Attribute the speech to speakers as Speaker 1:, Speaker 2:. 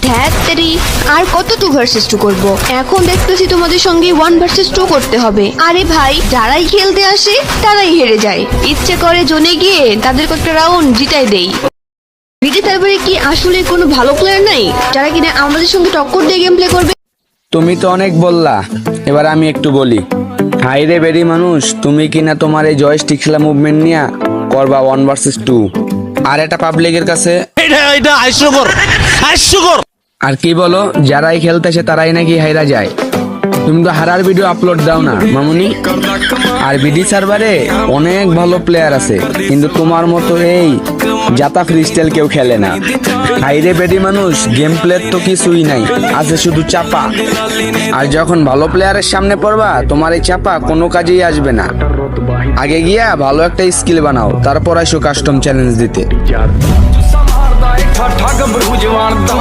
Speaker 1: ধ্যাত্তেরি, আর কত 2 ভার্সেস 2 করবো? এখন দেখতেছি তোমাদের সঙ্গে 1 ভার্সেস 2 করতে হবে। আরে ভাই, যারাই খেলতে আসে তারাই হেরে যায়। ইচ্ছে করে জোনে গিয়ে তাদের কয়েকটা রাউন্ড জিতাই দেই। বিডি সার্ভারে কি আসলে কোনো ভালো প্লেয়ার নাই যারা কিনা আমাদের সঙ্গে টক্কর দিয়ে গেম প্লে করবে?
Speaker 2: তুমি তো অনেক বললা, এবার আমি একটু বলি। হাই রে বেরি মানুষ, তুমি কিনা তোমার এই জয়স্টিক খেলা মুভমেন্ট নিয়ে করবা 1 ভার্সেস 2, আর এটা পাবলিকের কাছে
Speaker 3: এটা হাস্যকর।
Speaker 2: আর কি বলো, যারাই খেলতেছে তারাই নাকি হাইরা যায়। তুমি তো হারার ভিডিও আপলোড দাও না মামুনি। আর বিডি সার্ভারে অনেক ভালো প্লেয়ার আছে, কিন্তু তোমার মতো এই জাতা ফ্রিস্টাইল কেউ খেলে না। হাইরে বেডি মানুষ, গেম প্লের তো কিছুই নাই, আছে শুধু চাপা। আর যখন ভালো প্লেয়ারের সামনে পড়বা, তোমার এই চাপা কোনো কাজেই আসবে না। আগে গিয়া ভালো একটা স্কিল বানাও, তারপর আসো কাস্টম চ্যালেঞ্জ দিতে।